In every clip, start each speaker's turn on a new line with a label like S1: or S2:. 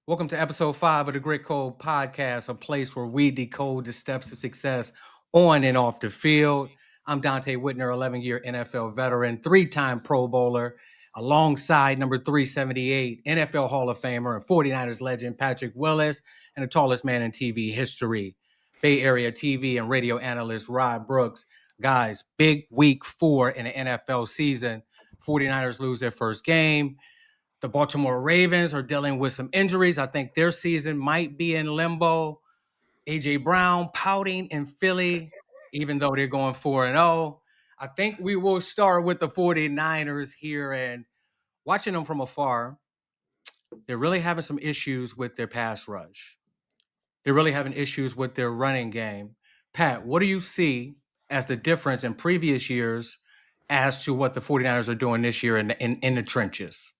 S1: Welcome to episode 5 of the Grit Code Podcast, a place where we decode the steps to success on and off the field. I'm Donte Whitner, 11-year NFL veteran, 3-time Pro Bowler, alongside number 378, NFL Hall of Famer and 49ers legend Patrick Willis, and the tallest man in TV history, Bay Area TV and radio analyst Rod Brooks. Guys, big week 4 in the NFL season. 49ers lose their first game. The Baltimore Ravens are dealing with some injuries. I think their season might be in limbo. A.J. Brown pouting in Philly, even though they're going 4-0. I think we will start with the 49ers here, and watching them from afar, they're really having some issues with their pass rush. They're really having issues with their running game. Pat, what do you see as the difference in previous years as to what the 49ers are doing this year in the trenches?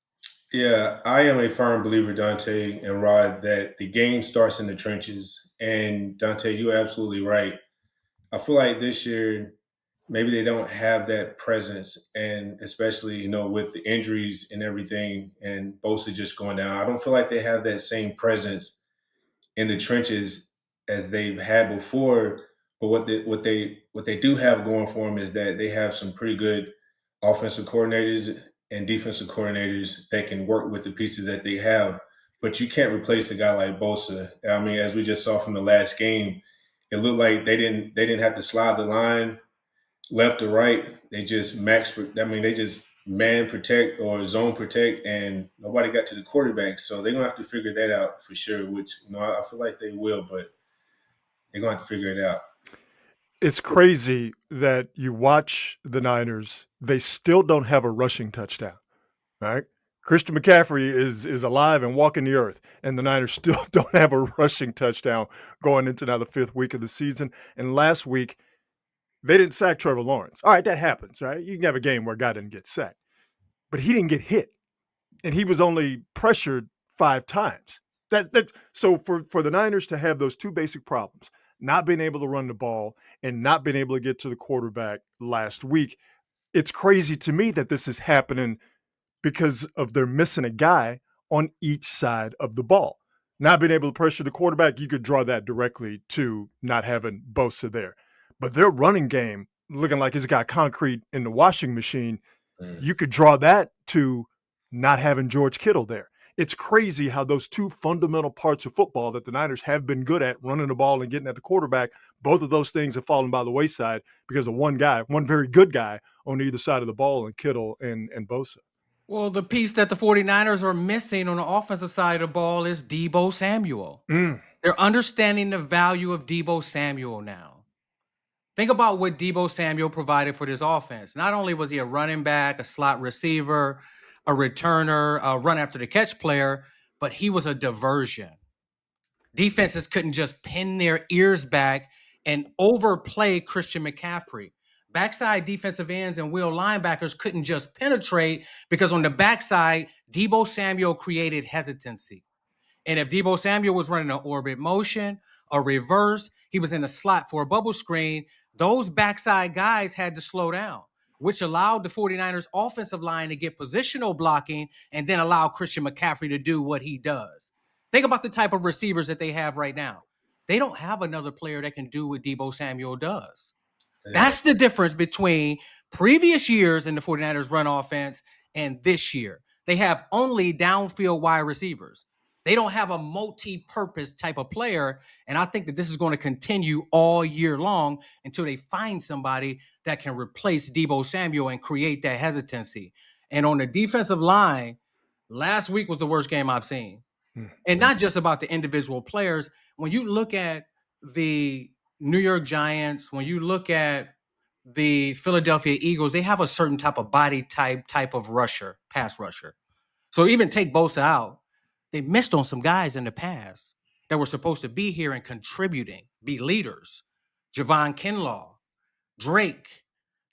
S2: Yeah, I am a firm believer, Dante and Rod, that the game starts in the trenches. And Dante, you're absolutely right. I feel like this year, maybe they don't have that presence, and especially with the injuries and everything, and Bosa just going down. I don't feel like they have that same presence in the trenches as they've had before. But what they do have going for them is that they have some pretty good offensive coordinators and defensive coordinators that can work with the pieces that they have. But you can't replace a guy like Bosa. I mean, as we just saw from the last game, it looked like they didn't have to slide the line left or right. They just they just man protect or zone protect, and nobody got to the quarterback. So they're gonna have to figure that out for sure. Which I feel like they will, but they're gonna have to figure it out.
S3: It's crazy that you watch the Niners, they still don't have a rushing touchdown, right? Christian McCaffrey is alive and walking the earth, and the Niners still don't have a rushing touchdown going into now the 5th week of the season. And last week, they didn't sack Trevor Lawrence. All right, that happens, right? You can have a game where a guy didn't get sacked, but he didn't get hit, and he was only pressured 5 times. So for the Niners to have those two basic problems, not being able to run the ball and not being able to get to the quarterback last week, it's crazy to me that this is happening because of they're missing a guy on each side of the ball. Not being able to pressure the quarterback, you could draw that directly to not having Bosa there. But their running game, looking like it's got concrete in the washing machine, you could draw that to not having George Kittle there. It's crazy how those two fundamental parts of football that the Niners have been good at, running the ball and getting at the quarterback, both of those things have fallen by the wayside because of one guy, one very good guy on either side of the ball, and Kittle and Bosa.
S1: Well, the piece that the 49ers are missing on the offensive side of the ball is Deebo Samuel. They're understanding the value of Deebo Samuel now. Think about what Deebo Samuel provided for this offense. Not only was he a running back, a slot receiver, a returner, a run after the catch player, but he was a diversion. Defenses couldn't just pin their ears back and overplay Christian McCaffrey. Backside defensive ends and wheel linebackers couldn't just penetrate because on the backside, Deebo Samuel created hesitancy. And if Deebo Samuel was running an orbit motion, a reverse, he was in a slot for a bubble screen, those backside guys had to slow down, which allowed the 49ers offensive line to get positional blocking and then allow Christian McCaffrey to do what he does. Think about the type of receivers that they have right now. They don't have another player that can do what Deebo Samuel does. That's the difference between previous years in the 49ers run offense and this year. They have only downfield wide receivers. They don't have a multi-purpose type of player, and I think that this is going to continue all year long until they find somebody that can replace Deebo Samuel and create that hesitancy. And on the defensive line, last week was the worst game I've seen. And not just about the individual players. When you look at the New York Giants, when you look at the Philadelphia Eagles, they have a certain type of body type of rusher, pass rusher. So even take Bosa out, they missed on some guys in the past that were supposed to be here and contributing, be leaders. Javon Kinlaw, Drake.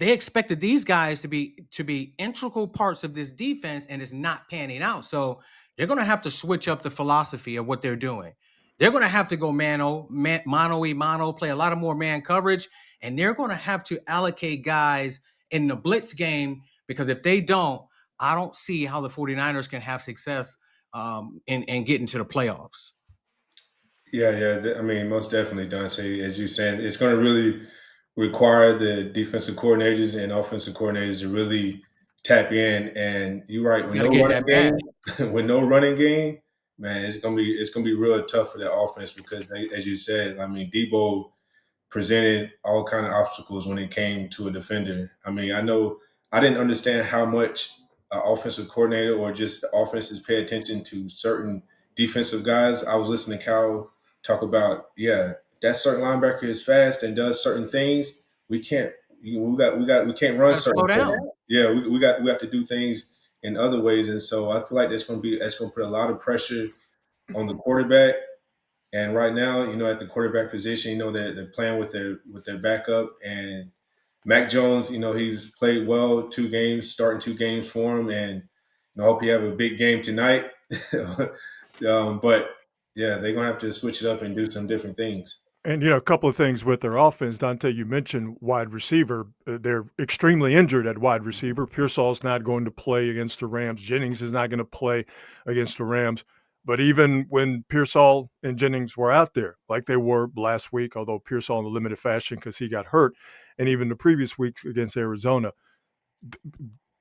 S1: They expected these guys to be integral parts of this defense, and it's not panning out. So they're going to have to switch up the philosophy of what they're doing. They're going to have to go mano, play a lot of more man coverage, and they're going to have to allocate guys in the blitz game because if they don't, I don't see how the 49ers can have success and getting to the playoffs.
S2: Yeah. I mean, most definitely, Dante. As you're saying, it's going to really require the defensive coordinators and offensive coordinators to really tap in. And you're right. With
S1: Got to
S2: no
S1: get in
S2: running
S1: that bag.
S2: game, with no running game, man, it's gonna be real tough for the offense because, as you said, I mean, Deebo presented all kind of obstacles when it came to a defender. I mean, I know I didn't understand how much an offensive coordinator or just the offenses pay attention to certain defensive guys. I was listening to Cal talk about, yeah, that certain linebacker is fast and does certain things. We can't, we can't run
S1: Got to slow
S2: certain things.
S1: down.
S2: Yeah, we have to do things in other ways, and so I feel like that's going to put a lot of pressure on the quarterback. And right now, at the quarterback position, they're playing with their backup and Mac Jones. He's played well 2 games, starting 2 games for him, and I hope he have a big game tonight. But yeah, they're gonna have to switch it up and do some different things.
S3: And, a couple of things with their offense. Dante, you mentioned wide receiver. They're extremely injured at wide receiver. Pearsall's not going to play against the Rams. Jennings is not going to play against the Rams. But even when Pearsall and Jennings were out there, like they were last week, although Pearsall in a limited fashion because he got hurt, and even the previous week against Arizona,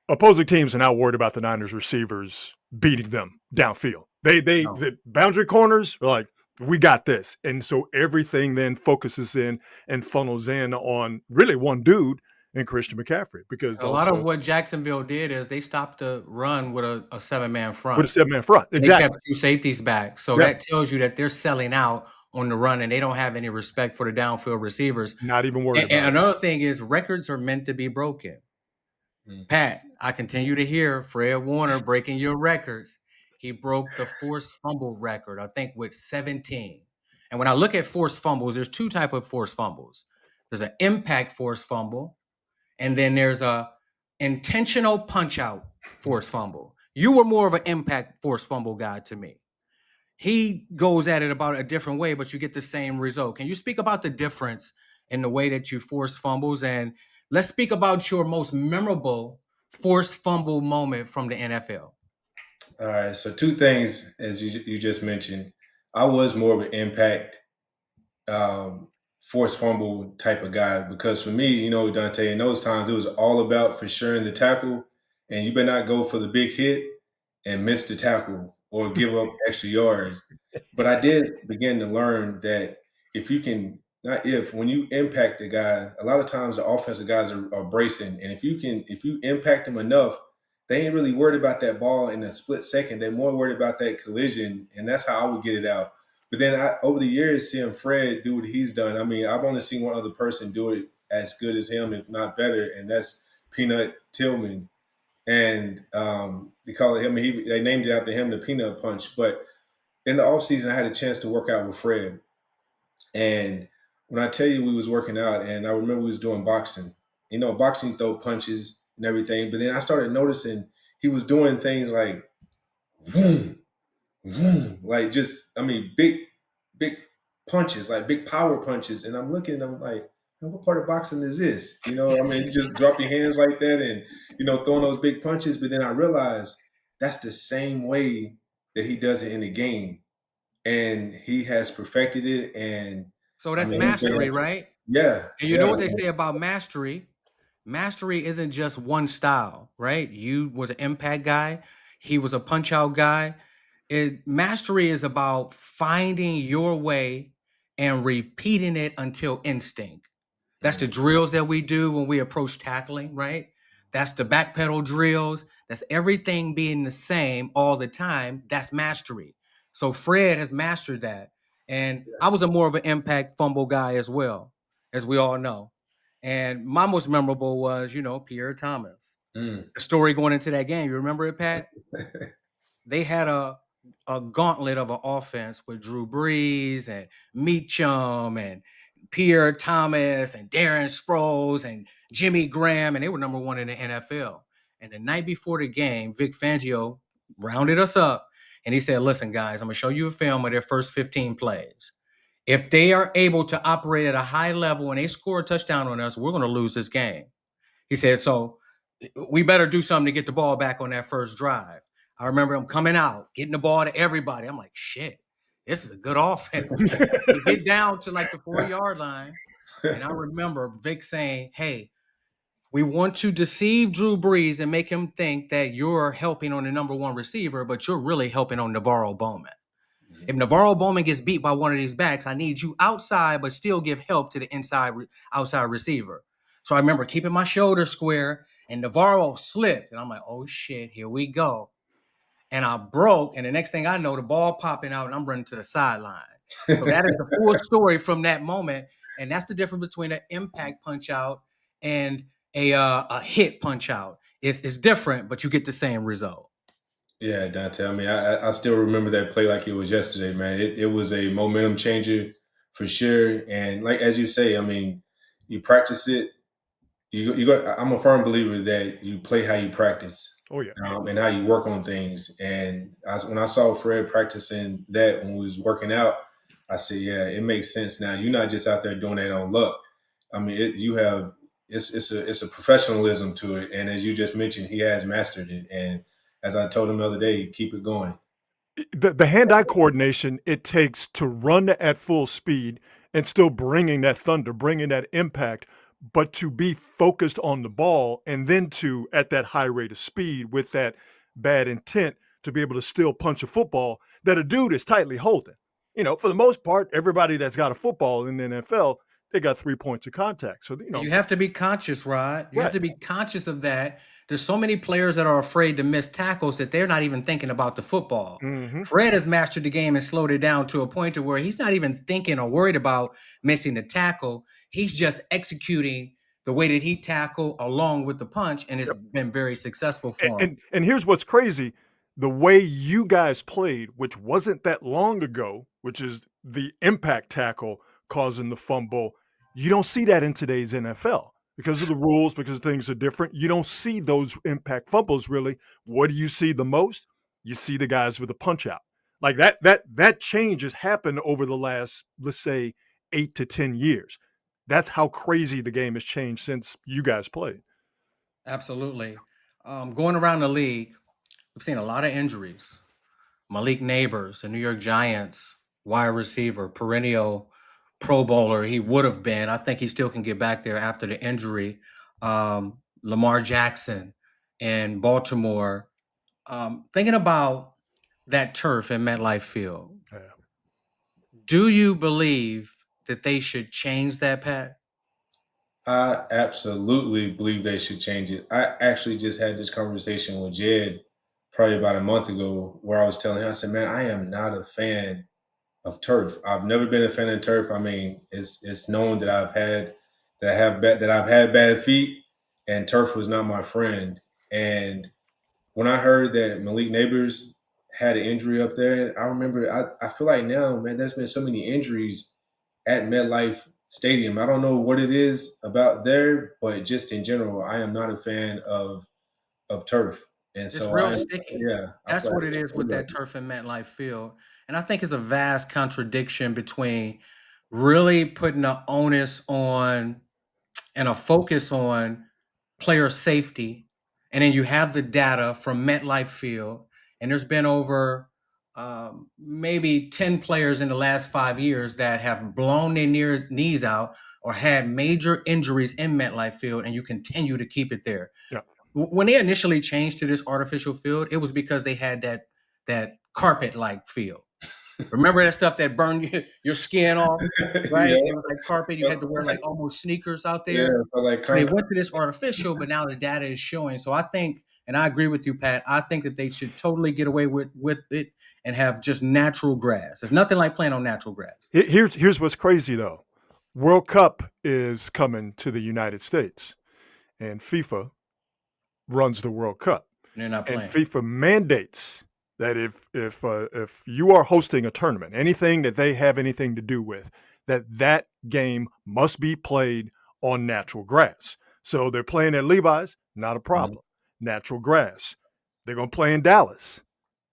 S3: opposing teams are now worried about the Niners receivers beating them downfield. The boundary corners are like, we got this. And so everything then focuses in and funnels in on really one dude in Christian McCaffrey. Because
S1: A lot of what Jacksonville did is they stopped the run with a 7-man front.
S3: With a 7-man front,
S1: exactly. They kept 2 safeties back. So that tells you that they're selling out on the run and they don't have any respect for the downfield receivers.
S3: Not even worried about it.
S1: And another thing is records are meant to be broken. Pat, I continue to hear Fred Warner breaking your records. He broke the forced fumble record, I think, with 17. And when I look at forced fumbles, there's 2 types of forced fumbles. There's an impact forced fumble, and then there's a intentional punch out forced fumble. You were more of an impact forced fumble guy to me. He goes at it about a different way, but you get the same result. Can you speak about the difference in the way that you force fumbles? And let's speak about your most memorable forced fumble moment from the NFL.
S2: All right. So 2 things, as you just mentioned. I was more of an impact forced fumble type of guy because for me, Dante, in those times, it was all about for sure in the tackle, and you better not go for the big hit and miss the tackle or give up extra yards. But I did begin to learn that if you can, not if, when you impact the guy, a lot of times the offensive guys are bracing, and if you impact them enough, they ain't really worried about that ball in a split second. They're more worried about that collision, and that's how I would get it out. But then over the years, seeing Fred do what he's done, I mean, I've only seen one other person do it as good as him, if not better, and that's Peanut Tillman. And they call it him. They named it after him, the Peanut Punch. But in the offseason, I had a chance to work out with Fred. And when I tell you we was working out, and I remember we was doing boxing. Boxing throw punches and everything. But then I started noticing he was doing things like, boom, like just, I mean, big punches, like big power punches. And I'm looking, I'm like, what part of boxing is this? I mean, you just drop your hands like that and, throwing those big punches. But then I realized that's the same way that he does it in the game. And he has perfected it. And
S1: so that's
S2: I mean,
S1: mastery, right?
S2: Yeah.
S1: And you know what they say about mastery? Mastery isn't just one style, right? You was an impact guy. He was a punch out guy. Mastery is about finding your way and repeating it until instinct. That's the drills that we do when we approach tackling, right? That's the backpedal drills. That's everything being the same all the time. That's mastery. So Fred has mastered that. And I was a more of an impact fumble guy as well, as we all know. And my most memorable was, Pierre Thomas. The story going into that game. You remember it, Pat? They had a gauntlet of an offense with Drew Brees and Meacham and Pierre Thomas and Darren Sproles and Jimmy Graham, and they were number 1 in the NFL. And the night before the game, Vic Fangio rounded us up, and he said, listen, guys, I'm going to show you a film of their first 15 plays. If they are able to operate at a high level and they score a touchdown on us, we're going to lose this game. He said, so we better do something to get the ball back on that first drive. I remember him coming out, getting the ball to everybody. I'm like, shit, this is a good offense. We get down to like the 4-yard line, and I remember Vic saying, hey, we want to deceive Drew Brees and make him think that you're helping on the number one receiver, but you're really helping on Navarro Bowman. If Navarro Bowman gets beat by one of these backs, I need you outside, but still give help to the outside receiver. So I remember keeping my shoulder square, and Navarro slipped, and I'm like, oh shit, here we go. And I broke, and the next thing I know, the ball popping out, and I'm running to the sideline. So that is the full story from that moment, and that's the difference between an impact punch out and a hit punch out. It's different, but you get the same result.
S2: Yeah, Dante. I mean, I still remember that play like it was yesterday, man. It was a momentum changer for sure. And like as you say, I mean, you practice it. You got. I'm a firm believer that you play how you practice.
S3: Oh yeah.
S2: And how you work on things. And when I saw Fred practicing that when we was working out, I said, yeah, it makes sense now. You're not just out there doing that on luck. I mean, it's a professionalism to it. And as you just mentioned, he has mastered it. And as I told him the other day, keep it going.
S3: The hand-eye coordination it takes to run at full speed and still bringing that thunder, bringing that impact, but to be focused on the ball and then to, at that high rate of speed with that bad intent, to be able to still punch a football that a dude is tightly holding. For the most part, everybody that's got a football in the NFL, they got 3 points of contact. So,
S1: You have to be conscious, Rod. You have
S3: right.
S1: to be conscious of that. There's so many players that are afraid to miss tackles that they're not even thinking about the football.
S3: Mhm.
S1: Fred has mastered the game and slowed it down to a point to where he's not even thinking or worried about missing the tackle. He's just executing the way that he tackle along with the punch, and it's
S3: Yep.
S1: been very successful for him.
S3: And here's what's crazy. The way you guys played, which wasn't that long ago, which is the impact tackle causing the fumble, you don't see that in today's NFL because of the rules, because things are different. You don't see those impact fumbles really. What do you see the most? You see the guys with a punch out. Like that change has happened over the last, let's say, 8 to 10 years. That's how crazy the game has changed since you guys played.
S1: Absolutely. Going around the league, we've seen a lot of injuries. Malik Neighbors, the New York Giants wide receiver, perennial Pro Bowler. He would have been. I think he still can get back there after the injury. Lamar Jackson in Baltimore. Thinking about that turf in MetLife Field,
S3: Yeah.
S1: do you believe that they should change that, Pat?
S2: I absolutely believe they should change it. I actually just had this conversation with Jed probably about a month ago where I was telling him, I said, man, I am not a fan of turf. I've never been a fan of turf. I mean, it's known that I've had bad feet, and turf was not my friend. And when I heard that Malik Neighbors had an injury up there, I remember I feel like now, man, there's been so many injuries at MetLife Stadium. I don't know what it is about there, but just in general, I am not a fan of turf. And
S1: It's
S2: so
S1: real sticky.
S2: I
S1: That's
S2: feel
S1: what
S2: like
S1: it is with that turf in MetLife Field. And I think it's a vast contradiction between really putting the onus on and a focus on player safety. And then you have the data from MetLife Field. And there's been over maybe 10 players in the last 5 years that have blown their knees out or had major injuries in MetLife Field, and you continue to keep it there.
S3: Yeah.
S1: When they initially changed to this artificial field, it was because they had that carpet-like feel. Remember that stuff that burned your skin off, right?
S2: yeah,
S1: It was like carpet. You had to wear like almost sneakers out
S2: yeah,
S1: there.
S2: I feel like
S1: They
S2: concrete.
S1: went to this artificial, but now the data is showing. So I think, and I agree with you, Pat. I think that they should totally get away with it and have just natural grass. There's nothing like playing on natural grass.
S3: Here's what's crazy though. World Cup is coming to the United States, and FIFA runs the World Cup.
S1: They're not
S3: And
S1: playing.
S3: FIFA mandates that if you are hosting a tournament, anything that they have anything to do with, that game must be played on natural grass. So they're playing at Levi's, not a problem. Natural grass. They're gonna play in Dallas.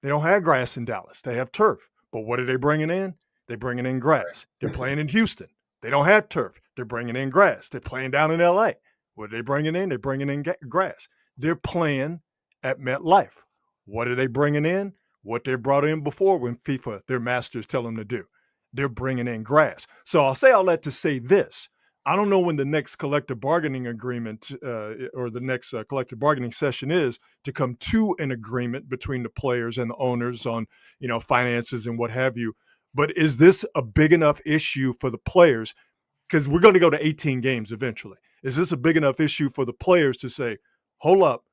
S3: They don't have grass in Dallas. They have turf. But what are they bringing in? They're bringing in grass. They're playing in Houston. They don't have turf. They're bringing in grass. They're playing down in LA. What are they bringing in? They're bringing in grass. They're playing at MetLife. What are they bringing in? What they brought in before when FIFA, their masters, tell them to do. They're bringing in grass. So I'll say all that to say this. I don't know when the next collective bargaining agreement or the next collective bargaining session is to come to an agreement between the players and the owners on, finances and what have you. But is this a big enough issue for the players? Because we're going to go to 18 games eventually. Is this a big enough issue for the players to say, hold up,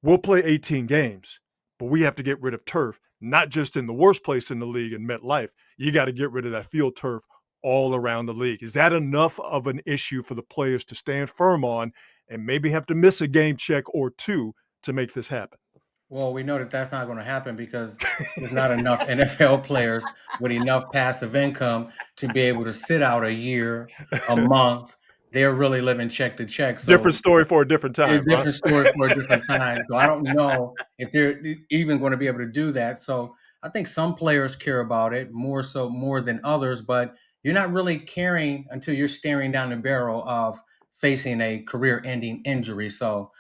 S3: we'll play 18 games, but we have to get rid of turf, not just in the worst place in the league in MetLife. You got to get rid of that field turf all around the league. Is that enough of an issue for the players to stand firm on and maybe have to miss a game check or two to make this happen?
S1: Well, we know that that's not going to happen because there's not enough NFL players with enough passive income to be able to sit out a year, a month. They're really living check to check.
S3: Different
S1: So
S3: story for a different
S1: a
S3: time, huh?
S1: different story for a different time. So I don't know if they're even going to be able to do that. So I think some players care about it more than others, but you're not really caring until you're staring down the barrel of facing a career-ending injury. So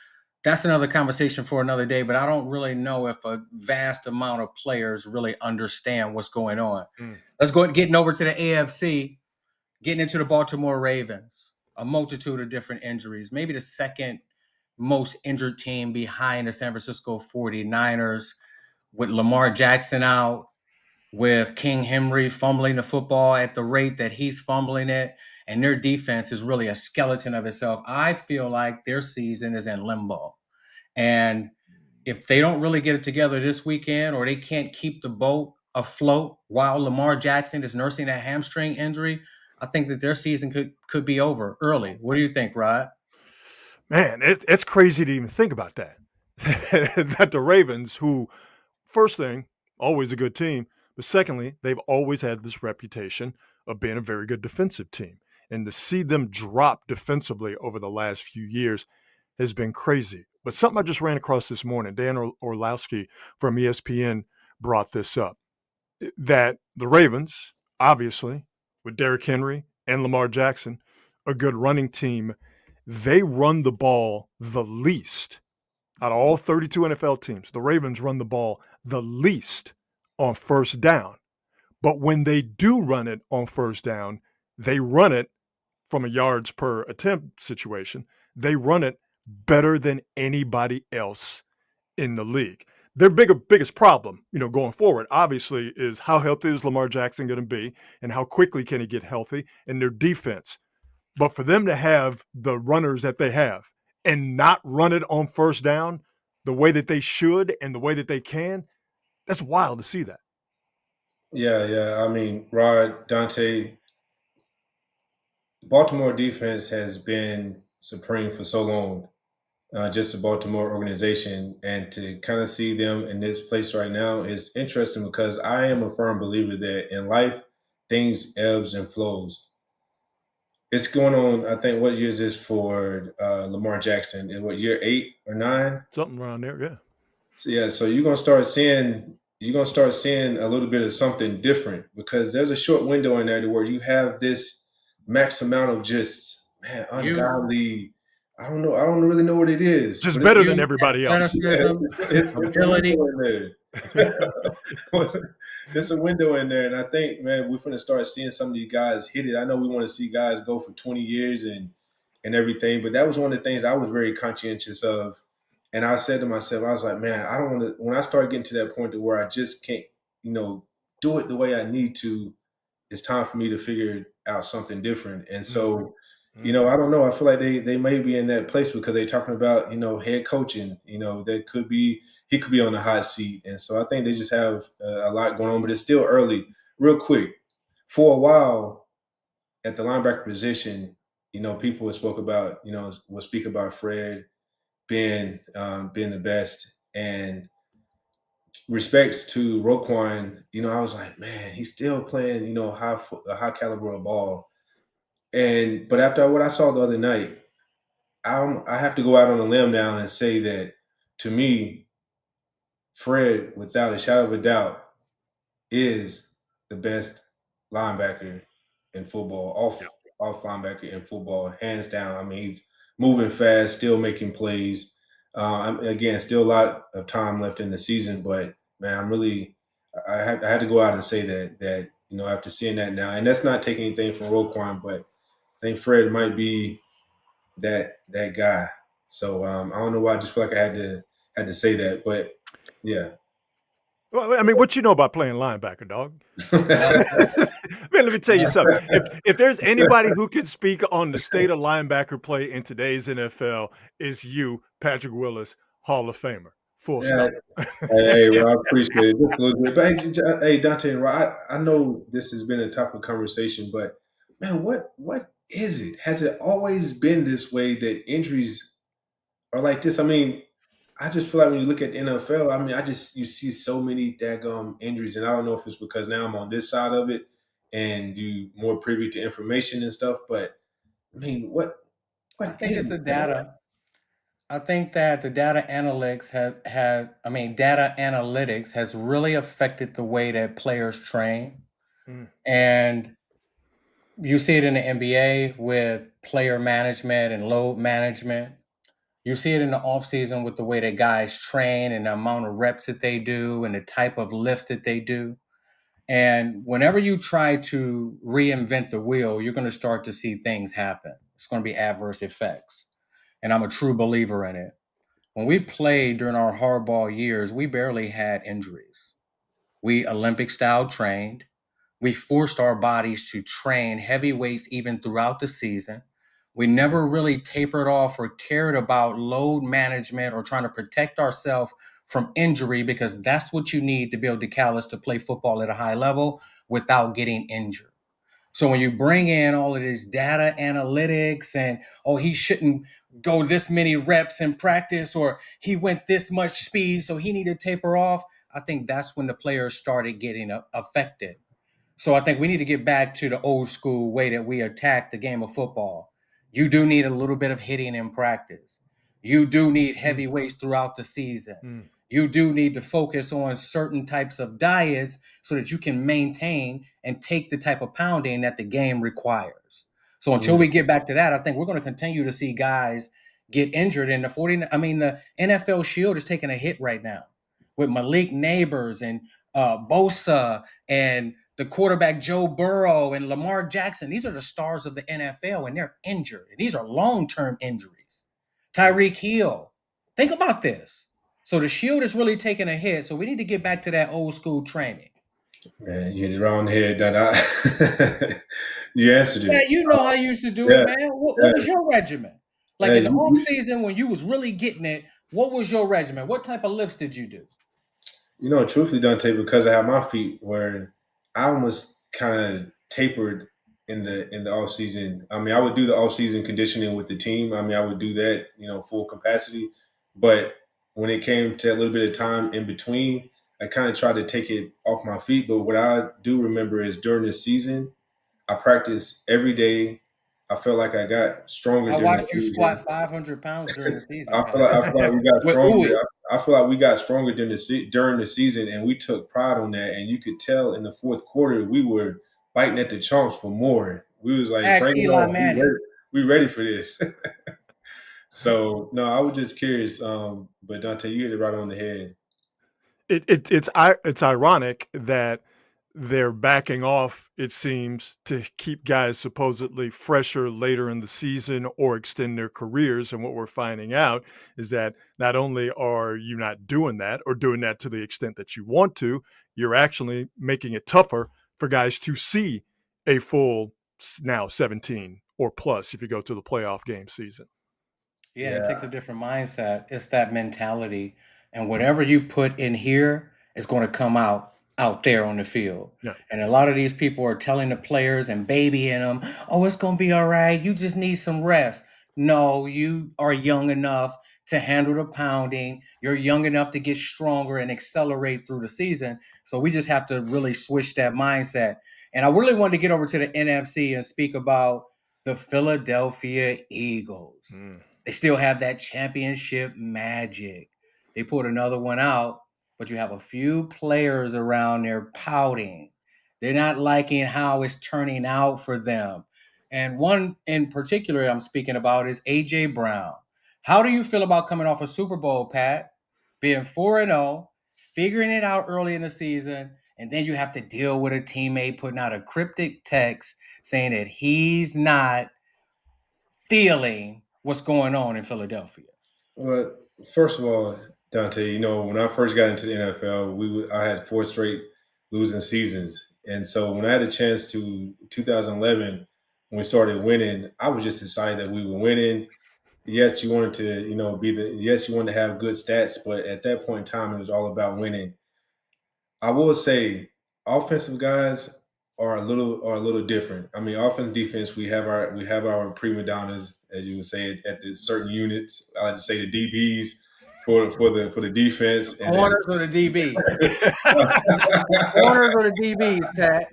S1: that's another conversation for another day, but I don't really know if a vast amount of players really understand what's going on. Let's go getting over to the AFC, getting into the Baltimore Ravens, a multitude of different injuries, maybe the second most injured team behind the San Francisco 49ers, with Lamar Jackson out, with King Henry fumbling the football at the rate that he's fumbling it, and their defense is really a skeleton of itself. I feel like their season is in limbo. And if they don't really get it together this weekend, or they can't keep the boat afloat while Lamar Jackson is nursing that hamstring injury, I think that their season could be over early. What do you think, Rod?
S3: Man, it's crazy to even think about that. That the Ravens, who, first thing, always a good team, but secondly, they've always had this reputation of being a very good defensive team. And to see them drop defensively over the last few years has been crazy. But something I just ran across this morning, Dan Orlowski from ESPN brought this up, that the Ravens, obviously, with Derrick Henry and Lamar Jackson, a good running team, they run the ball the least out of all 32 NFL teams. The Ravens run the ball the least on first down. But when they do run it on first down, they run it from a yards per attempt situation. They run it better than anybody else in the league. Their biggest problem, going forward, obviously, is how healthy is Lamar Jackson going to be and how quickly can he get healthy, and their defense. But for them to have the runners that they have and not run it on first down the way that they should and the way that they can, that's wild to see that.
S2: Yeah. I mean, Rod, Dante, Baltimore defense has been supreme for so long. Just the Baltimore organization, and to kind of see them in this place right now is interesting because I am a firm believer that in life things ebbs and flows. It's going on. I think what year is this for Lamar Jackson? In what year, 8 or 9?
S3: Something around there, yeah.
S2: So yeah, so you're gonna start seeing a little bit of something different because there's a short window in there to where you have this max amount of just
S1: You,
S2: ungodly. I don't know. I don't really know what it is,
S3: Just
S2: but it's
S3: better than
S1: you,
S3: everybody else.
S1: athleticism,
S2: it's a
S1: ability.
S2: window in there. There's a window in there, and I think, man, we're going to start seeing some of these guys hit it. I know we want to see guys go for 20 years and everything, but that was one of the things I was very conscientious of. And I said to myself, I was like, man, I don't want to. When I start getting to that point to where I just can't, do it the way I need to, it's time for me to figure out something different. And so, I don't know. I feel like they may be in that place because they're talking about, head coaching. That could be he could be on the hot seat. And so I think they just have a lot going on, but it's still early. Real quick, for a while at the linebacker position, people would speak about Fred being the best, and respects to Roquan. I was like, man, he's still playing, a high caliber of ball. But after what I saw the other night, I have to go out on a limb now and say that to me, Fred, without a shadow of a doubt, is the best linebacker in football, off linebacker in football, hands down. I mean, he's moving fast, still making plays. Again, still a lot of time left in the season, but man, I had to go out and say that after seeing that now, and that's not taking anything from Roquan, but I think Fred might be that guy. So I don't know why. I just feel like I had to say that, but yeah.
S3: Well, I mean, what you know about playing linebacker, dog?
S1: Yeah.
S3: Man, let me tell you something. If there's anybody who can speak on the state of linebacker play in today's NFL, is you, Patrick Willis, Hall of Famer. Full
S2: Yeah.
S3: stop.
S2: Hey, Rob, I appreciate it. Just a little bit. But hey, Dante and Rob, I know this has been a topic of conversation, but man, what is it? Has it always been this way that injuries are like this? I mean, I just feel like when you look at the NFL, I mean, you see so many daggum injuries, and I don't know if it's because now I'm on this side of it and you more privy to information and stuff, but I mean,
S1: I
S2: what
S1: think
S2: is
S1: it's
S2: it,
S1: the
S2: man?
S1: data. I think that the data analytics data analytics has really affected the way that players train.
S3: Mm.
S1: And you see it in the NBA with player management and load management. You see it in the offseason with the way that guys train and the amount of reps that they do and the type of lift that they do. And whenever you try to reinvent the wheel, you're going to start to see things happen. It's going to be adverse effects. And I'm a true believer in it. When we played during our hardball years, we barely had injuries. We Olympic style trained. We forced our bodies to train heavy weights even throughout the season. We never really tapered off or cared about load management or trying to protect ourselves from injury because that's what you need to build the callus to play football at a high level without getting injured. So when you bring in all of this data analytics and he shouldn't go this many reps in practice or he went this much speed so he needed to taper off, I think that's when the players started getting affected. So I think we need to get back to the old school way that we attack the game of football. You do need a little bit of hitting in practice. You do need heavy weights throughout the season.
S3: Mm.
S1: You do need to focus on certain types of diets so that you can maintain and take the type of pounding that the game requires. So until we get back to that, I think we're going to continue to see guys get injured in the NFL Shield is taking a hit right now with Malik Neighbors and Bosa and the quarterback Joe Burrow and Lamar Jackson. These are the stars of the NFL, and they're injured. And these are long-term injuries. Tyreek Hill. Think about this. So the Shield is really taking a hit. So we need to get back to that old school training.
S2: Man, you hit it around the head. You answered
S1: Yeah,
S2: it.
S1: you know how you used to do it,
S2: Yeah,
S1: man. What
S2: yeah.
S1: was your regimen? Like
S2: Yeah,
S1: in the off season when you was really getting it, what was your regimen? What type of lifts did you do?
S2: truthfully, Dante, because I have my feet where I almost kind of tapered in the off season. I mean, I would do the off season conditioning with the team. I mean, I would do that, full capacity. But when it came to a little bit of time in between, I kind of tried to take it off my feet. But what I do remember is during the season, I practiced every day. I felt like I got stronger
S1: I
S2: during the
S1: watched you
S2: season.
S1: squat 500 pounds during the season,
S2: I feel like we got
S1: with
S2: stronger.
S1: Uwe.
S2: I feel like we got stronger during the season, and we took pride on that. And you could tell in the fourth quarter we were biting at the chunks for more. We was like,
S1: Ask
S2: "Bring it
S1: Eli
S2: on!
S1: Manning.
S2: We ready for this." So no, I was just curious. But Dante, you hit it right on the head.
S3: It's ironic that they're backing off, it seems, to keep guys supposedly fresher later in the season or extend their careers. And what we're finding out is that not only are you not doing that or doing that to the extent that you want to, you're actually making it tougher for guys to see a full now 17 or plus if you go to the playoff game season.
S1: Yeah, and it
S2: Yeah,
S1: takes a different mindset. It's that mentality. And whatever you put in here is going to come out there on the field.
S3: Yeah.
S1: And a lot of these people are telling the players and babying them, "Oh, it's going to be all right. You just need some rest." No, you are young enough to handle the pounding. You're young enough to get stronger and accelerate through the season. So we just have to really switch that mindset. And I really wanted to get over to the NFC and speak about the Philadelphia Eagles.
S3: Mm.
S1: They still have that championship magic. They put another one out, but you have a few players around there pouting. They're not liking how it's turning out for them. And one in particular I'm speaking about is AJ Brown. How do you feel about coming off a Super Bowl, Pat, being 4-0, figuring it out early in the season, and then you have to deal with a teammate putting out a cryptic text saying that he's not feeling what's going on in Philadelphia?
S2: Well, first of all, Dante, when I first got into the NFL, I had 4 straight losing seasons, and so when I had a chance to 2011 when we started winning, I was just excited that we were winning. Yes, you wanted to, yes, you wanted to have good stats, but at that point in time, it was all about winning. I will say, offensive guys are a little different. I mean, offense, defense, we have our prima donnas, as you would say, at the certain units. I like to say the DBs for the
S1: The
S2: defense, and then
S1: corners or the DBs? The corners or the DBs, Pat?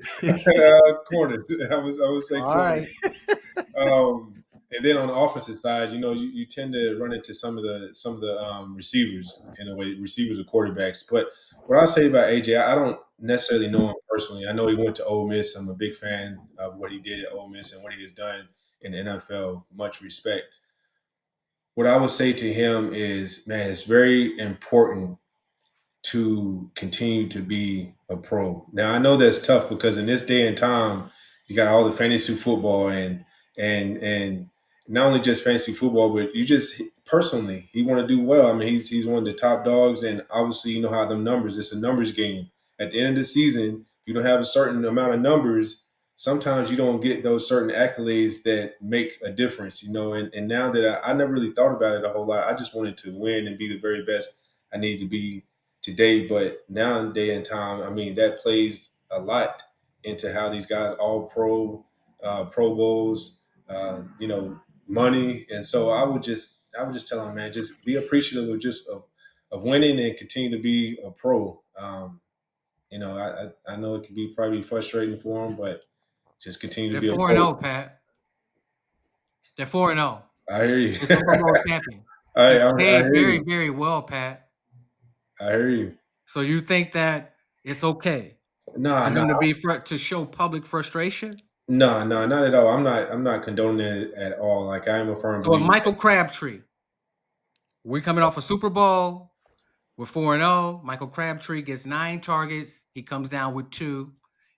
S2: corners. I would say
S1: All
S2: corners.
S1: right.
S2: And then on the offensive side, you tend to run into some of the receivers in a way, receivers or quarterbacks. But what I say about AJ, I don't necessarily know him personally. I know he went to Ole Miss. I'm a big fan of what he did at Ole Miss and what he has done in the NFL. Much respect. What I would say to him is, man, it's very important to continue to be a pro. Now I know that's tough because in this day and time, you got all the fantasy football and not only just fantasy football, but you just personally he want to do well. I mean, he's one of the top dogs, and obviously you know how them numbers. It's a numbers game. At the end of the season, you don't have a certain amount of numbers. Sometimes you don't get those certain accolades that make a difference, And now that I never really thought about it a whole lot, I just wanted to win and be the very best I need to be today. But now in day and time, I mean, that plays a lot into how these guys all Pro Bowls, money. And so I would just tell them, man, just be appreciative of winning and continue to be a pro. I know it can be probably frustrating for them, but just continue to
S1: They're
S2: be a
S1: 4-0,
S2: pro.
S1: Pat. They're 4-0.
S2: I hear you.
S1: They're Super Bowl champion.
S2: I,
S1: He's
S2: I, I
S1: paid
S2: hear
S1: very,
S2: you.
S1: very well, Pat.
S2: I hear you.
S1: So you think that it's okay
S2: Nah,
S1: for
S2: nah,
S1: him to show public frustration?
S2: nah, nah, not at all. I'm not condoning it at all. Like I am a firm
S1: So if
S2: believer.
S1: Michael Crabtree, we're coming off a Super Bowl, we're 4-0. Michael Crabtree gets 9 targets. He comes down with 2,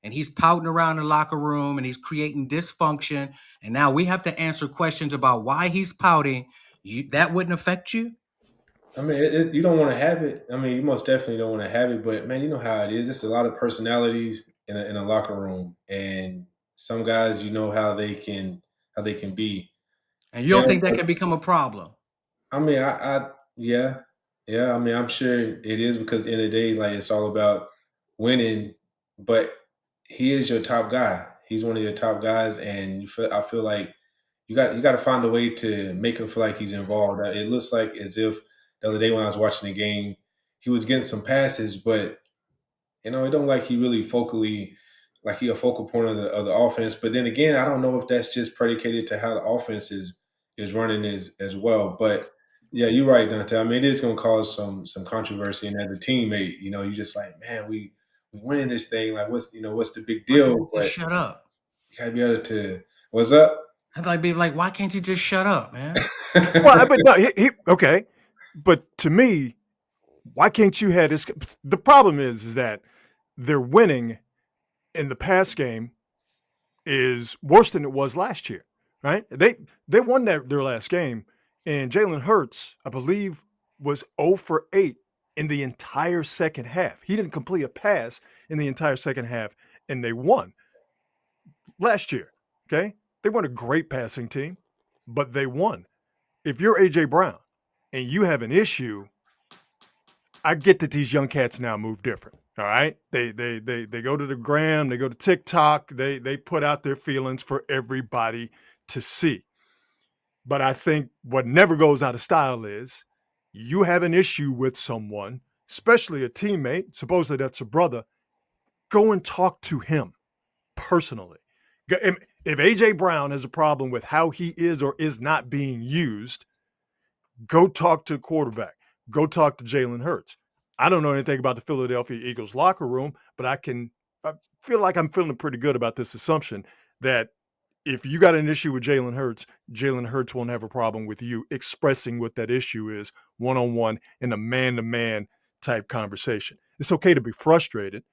S1: and he's pouting around the locker room and he's creating dysfunction. And now we have to answer questions about why he's pouting. That wouldn't affect you?
S2: I mean, you don't want to have it. I mean, you most definitely don't want to have it. But man, you know how it is. It's a lot of personalities in a locker room, and some guys, you know how they can be.
S1: And you don't
S2: Him,
S1: think that can become a problem?
S2: I mean, yeah, yeah. I mean, I'm sure it is because at the end of the day, like it's all about winning. But he is your top guy. He's one of your top guys, and I feel like you got to find a way to make him feel like he's involved. It looks like as if the other day when I was watching the game, he was getting some passes, but it don't like he really focally like he a focal point of the offense. But then again, I don't know if that's just predicated to how the offense is running as well. But yeah, you're right, Dante. I mean, it is going to cause some controversy, and as a teammate, you just like, man, we winning this thing. Like, what's the big
S1: Why can't
S2: deal?
S1: you just
S2: But
S1: shut up?
S2: you gotta be able to. What's up?
S1: I'd like be like, why can't you just shut up, man?
S3: Well, but no, okay. But to me, why can't you have this? The problem is that they're winning in the pass game is worse than it was last year, right? They won their last game, and Jalen Hurts, I believe, was 0 for 8 in the entire second half. He didn't complete a pass in the entire second half, and they won last year. Okay, they weren't a great passing team, but they won. If you're AJ Brown and you have an issue, I get that these young cats now move different. All right. They go to the gram, they go to TikTok, they put out their feelings for everybody to see. But I think what never goes out of style is you have an issue with someone, especially a teammate, supposedly that's a brother, go and talk to him personally. If AJ Brown has a problem with how he is or is not being used, go talk to the quarterback. Go talk to Jalen Hurts. I don't know anything about the Philadelphia Eagles locker room, but I feel like I'm feeling pretty good about this assumption that if you got an issue with Jalen Hurts won't have a problem with you expressing what that issue is one-on-one in a man-to-man type conversation. It's okay to be frustrated.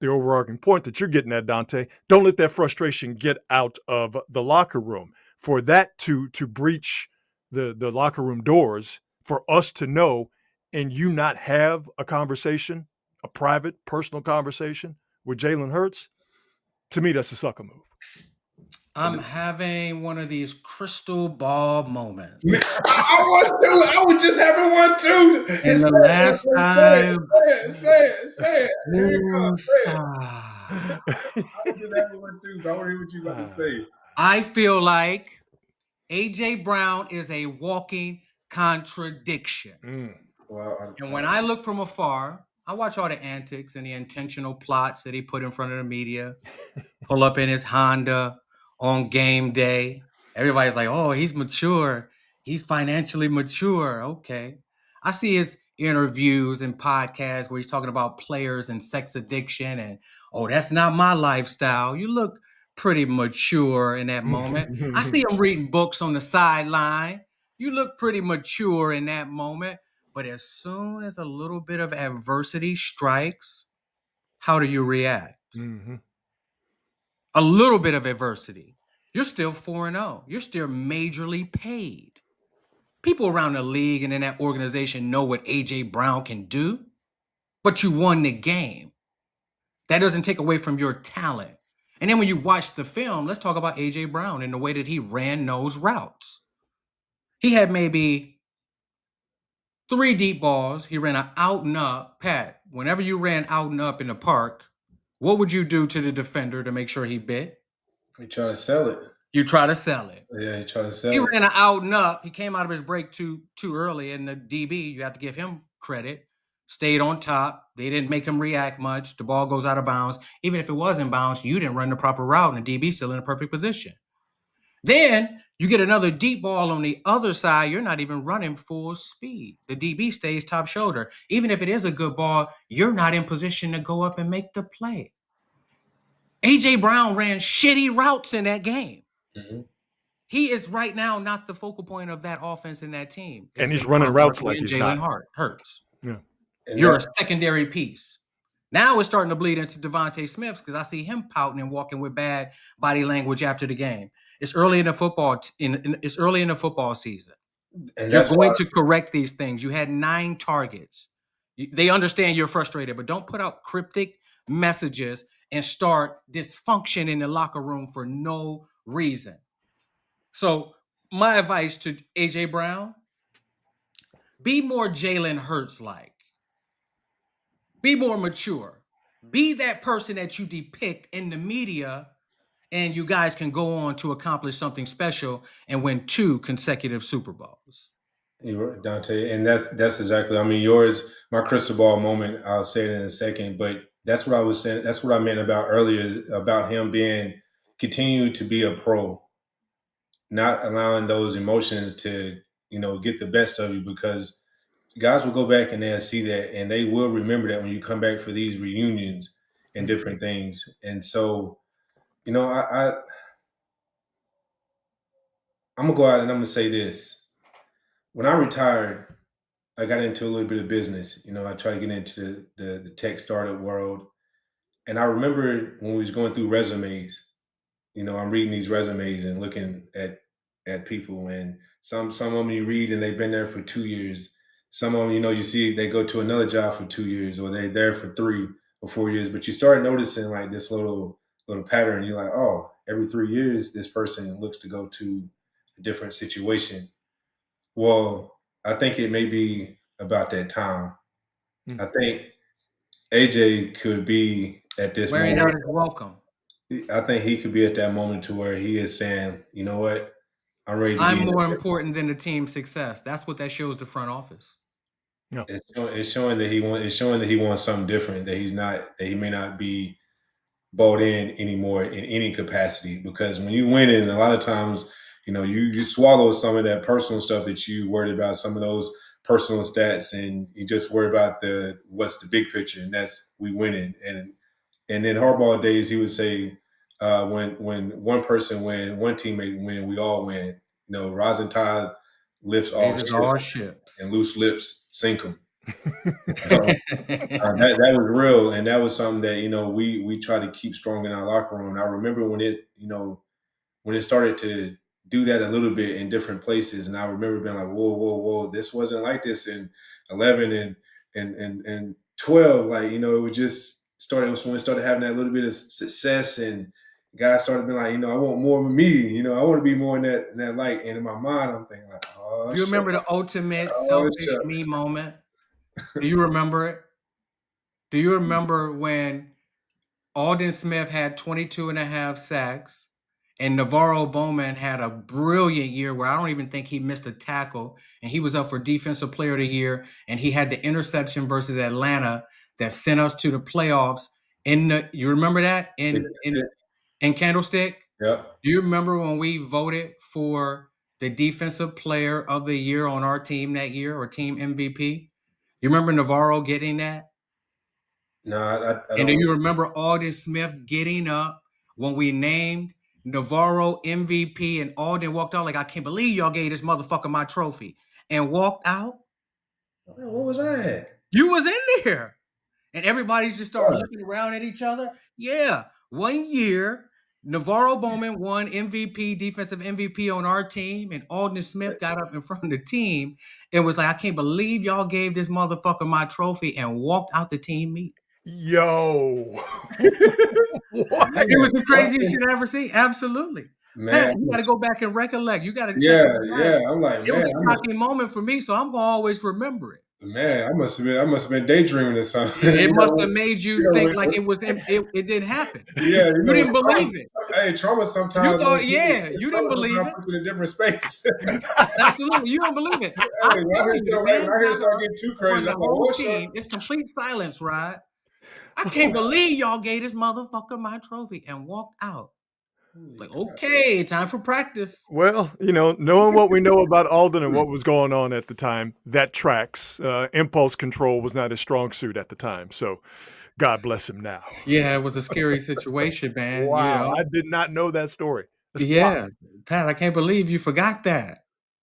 S3: The overarching point that you're getting at, Donte, don't let that frustration get out of the locker room. For that to breach the locker room doors, for us to know and you not have a conversation, a private, personal conversation with Jalen Hurts, to me, that's a sucker move.
S1: I'm having one of these crystal ball moments.
S2: I was just having one too.
S1: And the last time,
S2: Say it. Here it comes. Say it.
S1: Musa.
S2: I was just having one too. But I want to hear what you about to say.
S1: I feel like AJ Brown is a walking contradiction.
S2: Well,
S1: And when I look from afar, I watch all the antics and the intentional plots that he put in front of the media. Pull up in his Honda on game day. Everybody's like, oh, he's mature. He's financially mature. Okay. I see his interviews and podcasts where he's talking about players and sex addiction and, oh, that's not my lifestyle. You look pretty mature in that moment. I see him reading books on the sideline. You look pretty mature in that moment. But as soon as a little bit of adversity strikes, how do you react?
S3: Mm-hmm.
S1: A little bit of adversity, you're still 4-0. You're still majorly paid. People around the league and in that organization know what AJ Brown can do, but you won the game. That doesn't take away from your talent. And then when you watch the film, let's talk about AJ Brown and the way that he ran those routes. He had maybe 3 deep balls. He ran an out and up. Pat, whenever you ran out and up in the park, what would you do to the defender to make sure he bit?
S2: We try to sell it.
S1: You try to sell it.
S2: Yeah, he tried to
S1: He
S2: sell it.
S1: ran an out and up. He came out of his break too early, and the DB, you have to give him credit, stayed on top. They didn't make him react much. The ball goes out of bounds. Even if it was in bounds, you didn't run the proper route, and the DB still in a perfect position. Then you get another deep ball on the other side. You're not even running full speed. The DB stays top shoulder. Even if it is a good ball, you're not in position to go up and make the play. AJ Brown ran shitty routes in that game.
S2: Mm-hmm.
S1: He is right now not the focal point of that offense and that team.
S3: And he's
S1: Saquon
S3: running routes
S1: Barkley
S3: like
S1: and
S3: he's not.
S1: Jalen Hurts.
S3: Yeah.
S2: And
S1: You're a secondary piece. Now it's starting to bleed into Devontae Smith because I see him pouting and walking with bad body language after the game. It's early in the football it's early in the football season.
S2: and
S1: You're
S2: that's why
S1: going to correct these things. You had 9 targets. They understand you're frustrated, but don't put out cryptic messages and start dysfunction in the locker room for no reason. So my advice to AJ Brown, be more Jalen Hurts like. Be more mature. Be that person that you depict in the media, and you guys can go on to accomplish something special and win 2 consecutive Super Bowls.
S2: Donte, and that's exactly. I mean, yours, my crystal ball moment. I'll say it in a second, but that's what I was saying. That's what I meant about earlier about him being continue to be a pro, not allowing those emotions to get the best of you, because guys will go back and they'll see that and they will remember that when you come back for these reunions and different things. And so, I'm gonna go out and I'm gonna say this. When I retired, I got into a little bit of business. I tried to get into the tech startup world. And I remember when we was going through resumes, I'm reading these resumes and looking at people, and some of them you read and they've been there for 2 years. Some of them, you see they go to another job for 2 years, or they're there for 3 or 4 years. But you start noticing like this little pattern. You're like, oh, every 3 years, this person looks to go to a different situation. Well, I think it may be about that time. I think AJ could be at this
S1: Wearing
S2: moment.
S1: out his welcome.
S2: I think he could be at that moment to where he is saying, you know what, I'm ready to be
S1: I'm
S2: in
S1: more
S2: the
S1: important than the team's success. That's what that shows the front office.
S3: Yeah.
S2: It's showing that it's showing that he wants something different, that he may not be bought in anymore in any capacity. Because when you win it, a lot of times, you swallow some of that personal stuff that you worried about, some of those personal stats, and you just worry about what's the big picture, and that's we winning. And in Harbaugh days, he would say, when one person win, one teammate win, we all win. Rise and tide lifts all
S1: Raises all
S2: ships, and
S1: ships.
S2: loose lips sink them. So that was real, and that was something that we try to keep strong in our locker room. And I remember when it started to do that a little bit in different places, and I remember being like, whoa, whoa, whoa, this wasn't like this in 11 and 12. Like it was just started. It was when it started having that little bit of success, and guys started being like, I want more of me. I want to be more in that light. And in my mind, I'm thinking like, oh
S1: You
S2: shit,
S1: remember the ultimate
S2: oh
S1: selfish
S2: shit.
S1: me moment? Do you remember it? Do you remember when Alden Smith had 22 and a half sacks and Navarro Bowman had a brilliant year where I don't even think he missed a tackle, and he was up for Defensive Player of the Year, and he had the interception versus Atlanta that sent us to the playoffs you remember that in Candlestick?
S2: Yeah.
S1: Do you remember when we voted for the Defensive Player of the Year on our team that year, or team MVP? You remember Navarro getting that?
S2: No, I
S1: And do
S2: don't.
S1: you remember Alden Smith getting up when we named Navarro MVP and Alden walked out like, I can't believe y'all gave this motherfucker my trophy, and walked out?
S2: What was I at?
S1: You was in there. And everybody's just started
S2: What?
S1: looking around at each other. Yeah. 1 year, Navarro Bowman won MVP, defensive MVP on our team, and Alden Smith got up in front of the team and was like, I can't believe y'all gave this motherfucker my trophy, and walked out the team meet.
S3: Yo. What?
S1: It was the
S2: What?
S1: craziest shit I ever seen. Absolutely.
S2: Man,
S1: Pat, you got to go back and recollect. You got to check
S2: yeah,
S1: your mind.
S2: yeah. I'm like,
S1: It was
S2: man,
S1: a shocking moment for me, so I'm going to always remember it.
S2: I must have been daydreaming or something.
S1: It must have made you think like
S2: With-
S1: it didn't happen.
S2: yeah,
S1: You didn't
S2: with trauma,
S1: believe it.
S2: trauma
S1: You
S2: sometimes,
S1: thought, yeah, you didn't
S2: trauma
S1: believe
S2: sometimes
S1: it.
S2: puts you in a different space.
S1: Absolutely. You don't believe it. I'm
S2: Hey,
S1: telling you, the
S2: when
S1: man
S2: I hear it
S1: got
S2: start
S1: up
S2: getting too
S1: in front
S2: crazy,
S1: of
S2: I'm
S1: the
S2: like,
S1: whole
S2: what's up?
S1: team. It's complete silence, right? I can't believe y'all gave this motherfucker my trophy, and walked out. Like, okay, time for practice.
S3: Well, knowing what we know about Alden and what was going on at the time, that tracks. Impulse control was not his strong suit at the time. So God bless him now.
S1: Yeah, it was a scary situation, man.
S3: Wow. I did not know that story. That's wild.
S1: Yeah. Pat, I can't believe you forgot that.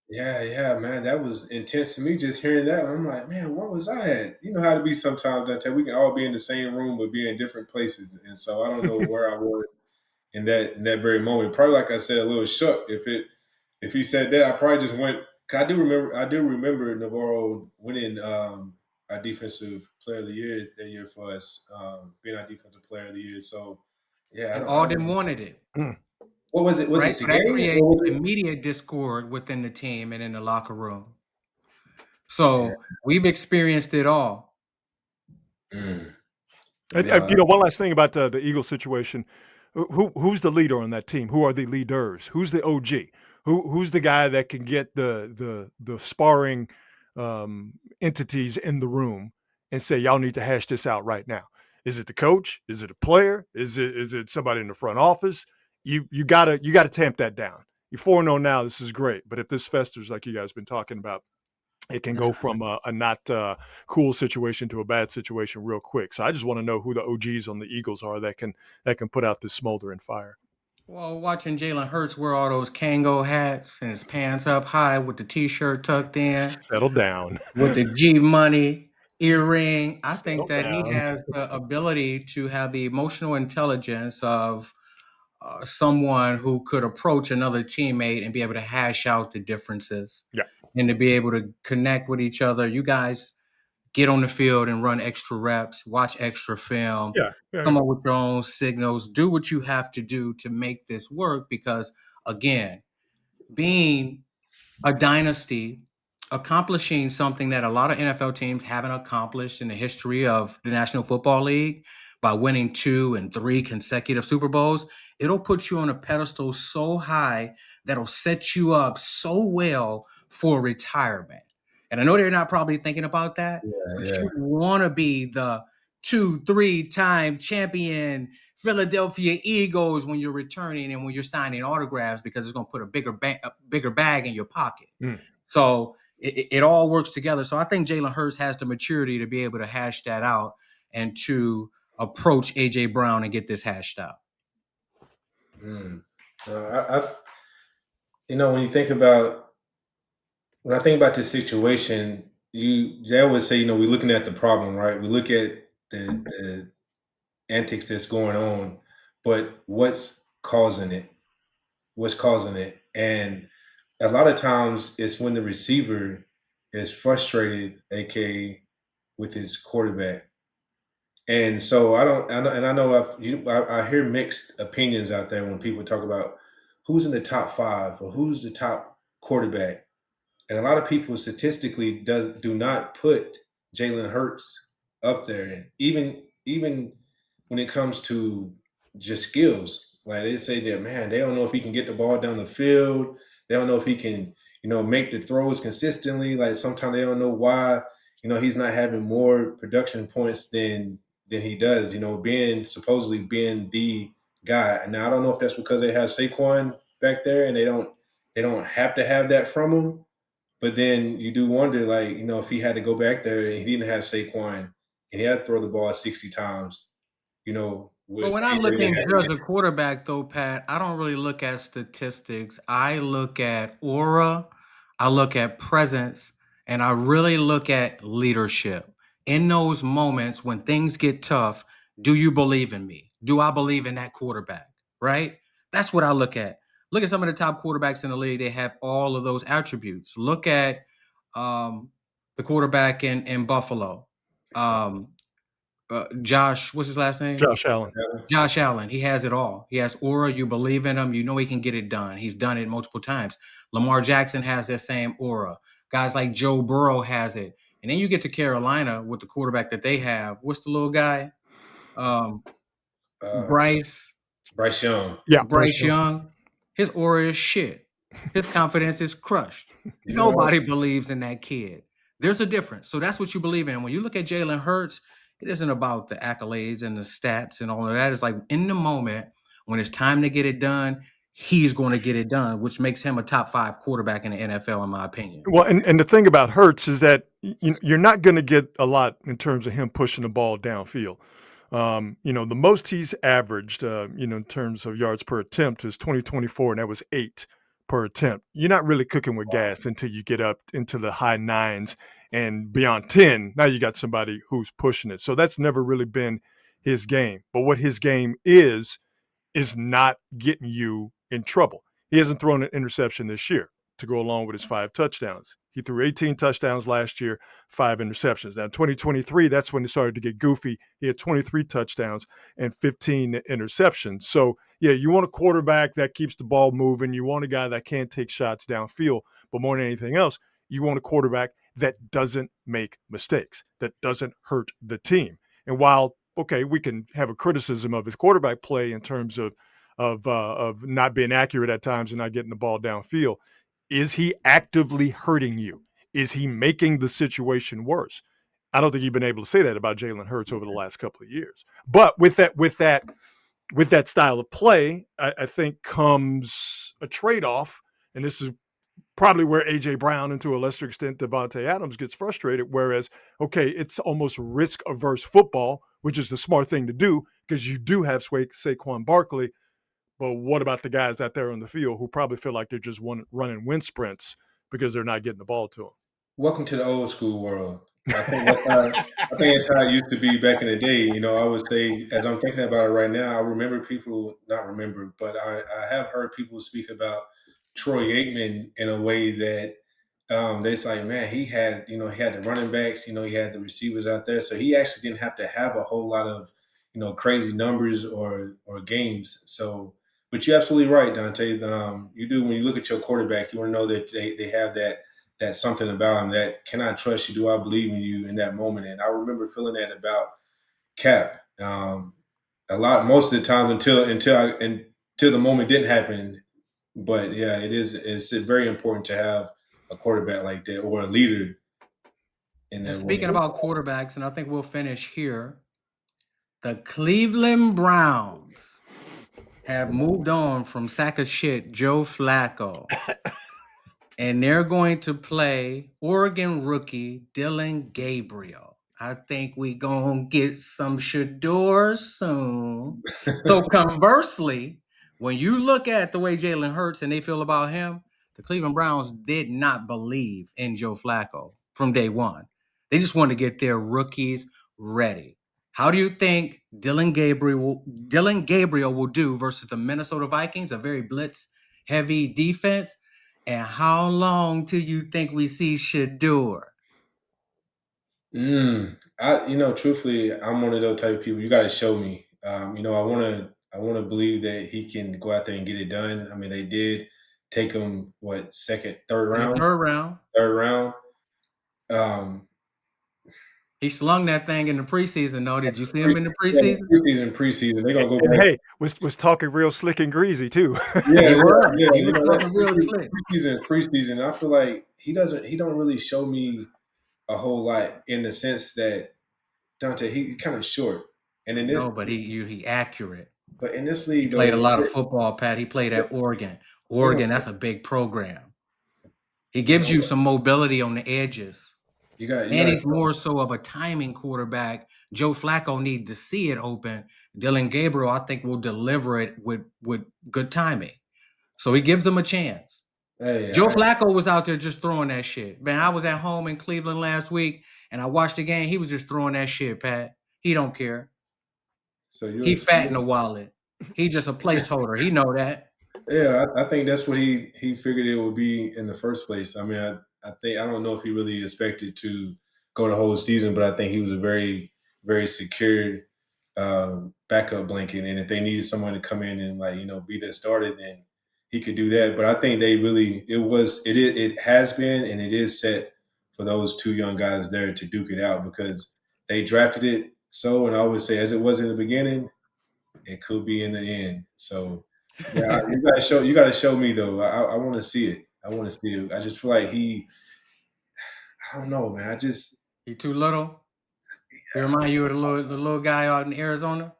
S2: Yeah, man, that was intense to me just hearing that. I'm like, man, what was I at? You know how to be sometimes, Dante. We can all be in the same room, but be in different places. And so I don't know where I was in that very moment. Probably, like I said, a little shook. If he said that, I probably just went. 'Cause I do remember Navarro winning our defensive player of the year that year for us, being our defensive player of the year. So yeah,
S1: And
S2: I don't
S1: Alden
S2: know.
S1: wanted it,
S2: What was it? Was
S1: right?
S2: it the
S1: So that
S2: game
S1: creates
S2: or was it?
S1: immediate discord within the team and in the locker room.
S2: Yeah.
S1: So we've experienced it all.
S2: Mm.
S3: And,
S2: No,
S3: one last thing about the Eagles situation. Who's the leader on that team? Who are the leaders? Who's the OG? Who's the guy that can get the sparring entities in the room and say, y'all need to hash this out right now? Is it the coach? Is it a player? Is it somebody in the front office? You gotta tamp that down. You're 4-0 now. This is great, but if this festers like you guys been talking about, it can go from a not cool situation to a bad situation real quick. So I just want to know who the OGs on the Eagles are that can put out this smoldering fire.
S1: Well, watching Jalen Hurts wear all those Kango hats and his pants up high with the t-shirt tucked in,
S3: Settle down.
S1: with the G Money earring, I think
S3: Settle
S1: that he
S3: down.
S1: has the ability to have the emotional intelligence of someone who could approach another teammate and be able to hash out the differences,
S3: Yeah.
S1: and to be able to connect with each other. You guys get on the field and run extra reps, watch extra film,
S3: Yeah.
S1: come up with your own signals, do what you have to do to make this work. Because again, being a dynasty, accomplishing something that a lot of NFL teams haven't accomplished in the history of the National Football League by winning 2 and 3 consecutive Super Bowls, it'll put you on a pedestal so high that'll set you up so well for retirement. And I know they're not probably thinking about that, but
S2: yeah.
S1: you want to be the 2-3-time champion Philadelphia Eagles when you're returning and when you're signing autographs, because it's going to put a bigger bag in your pocket. So it all works together. So I think Jalen Hurts has the maturity to be able to hash that out and to approach AJ Brown and get this hashed out.
S2: When I think about this situation, they always say, we're looking at the problem, right? We look at the antics that's going on, but what's causing it? What's causing it? And a lot of times it's when the receiver is frustrated, aka with his quarterback. And so I know I hear mixed opinions out there when people talk about who's in the top five or who's the top quarterback. And a lot of people statistically do not put Jalen Hurts up there. And even when it comes to just skills, like they say that, man, they don't know if he can get the ball down the field. They don't know if he can, make the throws consistently. Like sometimes they don't know why, he's not having more production points than he does. Being supposedly being the guy. And now I don't know if that's because they have Saquon back there and they don't have to have that from him. But then you do wonder, like, if he had to go back there and he didn't have Saquon and he had to throw the ball 60 times,
S1: But
S2: would
S1: when I
S2: AJ
S1: look
S2: been
S1: at
S2: happy?
S1: you as a quarterback, though, Pat, I don't really look at statistics. I look at aura, I look at presence, and I really look at leadership. In those moments when things get tough, do you believe in me? Do I believe in that quarterback? Right? That's what I look at. Look at some of the top quarterbacks in the league. They have all of those attributes. Look at um, the quarterback in Buffalo. Um, Josh, what's his last name?
S3: Josh Allen.
S1: Josh Allen, he has it all. He has aura. You believe in him. You know he can get it done. He's done it multiple times. Lamar Jackson has that same aura. Guys like Joe Burrow has it. And then you get to Carolina with the quarterback that they have. What's the little guy? Um,
S2: Uh,
S1: Bryce.
S2: Bryce Young.
S3: Yeah, Bryce
S1: Bryce
S3: Young.
S1: Young. His aura is shit. His confidence is crushed.
S2: You're right.
S1: Nobody believes in that kid. There's a difference. So that's what you believe in. When you look at Jalen Hurts, it isn't about the accolades and the stats and all of that. It's like in the moment when it's time to get it done, he's going to get it done, which makes him a top 5 quarterback in the NFL, in my opinion.
S3: Well, and the thing about Hurts is that you're not going to get a lot in terms of him pushing the ball downfield. The most he's averaged, in terms of yards per attempt is 2024, and that was 8 per attempt. You're not really cooking with gas until you get up into the high 9s and beyond 10. Now you got somebody who's pushing it. So that's never really been his game. But what his game is not getting you in trouble. He hasn't thrown an interception this year to go along with his 5 touchdowns. He threw 18 touchdowns last year, 5 interceptions. Now, 2023, that's when it started to get goofy. He had 23 touchdowns and 15 interceptions. So, yeah, you want a quarterback that keeps the ball moving. You want a guy that can take shots downfield. But more than anything else, you want a quarterback that doesn't make mistakes, that doesn't hurt the team. And while okay, we can have a criticism of his quarterback play in terms of not being accurate at times and not getting the ball downfield. Is he actively hurting you? Is he making the situation worse? I don't think you've been able to say that about Jalen Hurts over the last couple of years. But with that style of play, I think comes a trade-off, and this is probably where A.J. Brown and to a lesser extent Devontae Adams gets frustrated, whereas, okay, it's almost risk-averse football, which is the smart thing to do because you do have Saquon Barkley, but what about the guys out there on the field who probably feel like they're just running wind sprints because they're not getting the ball to them?
S2: Welcome to the old school world. I think that's how it used to be back in the day. I would say, as I'm thinking about it right now, I remember people not remember, but I have heard people speak about Troy Aikman in a way that it's like, man, he had the running backs, he had the receivers out there, so he actually didn't have to have a whole lot of crazy numbers or games. So, but you're absolutely right, Dante. You do when you look at your quarterback, you want to know that they have that something about them that can I trust you? Do I believe in you in that moment? And I remember feeling that about Cap a lot most of the time until the moment didn't happen. But yeah, it's very important to have a quarterback like that or a leader in
S1: And
S2: that
S1: speaking
S2: way.
S1: about quarterbacks, and I think we'll finish here, the Cleveland Browns have moved on from sack of shit Joe Flacco. And they're going to play Oregon rookie Dylan Gabriel. I think we gonna get some Shador soon. So conversely, When you look at the way Jalen Hurts and they feel about him, the Cleveland Browns did not believe in Joe Flacco from day one. They just wanted to get their rookies ready. How do you think Dylan Gabriel will do versus the Minnesota Vikings, a very blitz-heavy defense? And how long do you think we see Shador?
S2: Truthfully, I'm one of those type of people. You got to show me. I want to believe that he can go out there and get it done. I mean, they did take him second, third
S1: In the
S2: round,
S1: third round,
S2: third round. Um,
S1: he slung that thing in the preseason, though. Did you see him in the
S2: yeah,
S1: preseason?
S2: preseason. They're gonna go
S3: And
S2: back.
S3: hey, was talking real slick and greasy too.
S2: Yeah,
S1: He
S2: yeah,
S1: was.
S2: yeah.
S1: He was talking real slick.
S2: Preseason. I feel like he don't really show me a whole lot in the sense that Donte, he's kind of short, and in this,
S1: No, but he accurate.
S2: but in this
S1: He
S2: league
S1: played
S2: though,
S1: a lot of football, Pat. He played at Oregon. Oregon, that's a big program. He
S2: you
S1: gives
S2: know,
S1: you some mobility on the edges.
S2: you
S1: And
S2: got
S1: he's more so of a timing quarterback. Joe Flacco needs to see it open. Dylan Gabriel, I think, will deliver it with good timing. So he gives him a chance.
S2: Hey,
S1: Joe Flacco was out there just throwing that shit. Man, I was at home in Cleveland last week and I watched the game. He was just throwing that shit, Pat. He don't care.
S2: so
S1: He
S2: you're
S1: fat in the wallet. He just a placeholder. He know that.
S2: yeah. I think that's what he figured it would be in the first place. I mean, I don't know if he really expected to go the whole season, but I think he was a very very secure backup blanket, and if they needed someone to come in and be their starter, then he could do that. But I think it has been and it is set for those two young guys there to duke it out because they drafted it so. And I always say, as it was in the beginning, it could be in the end. So yeah, you got to show me though. I want to see it. I want to see it. I just feel like I don't know, man.
S1: He too little. He remind you of the little guy out in Arizona.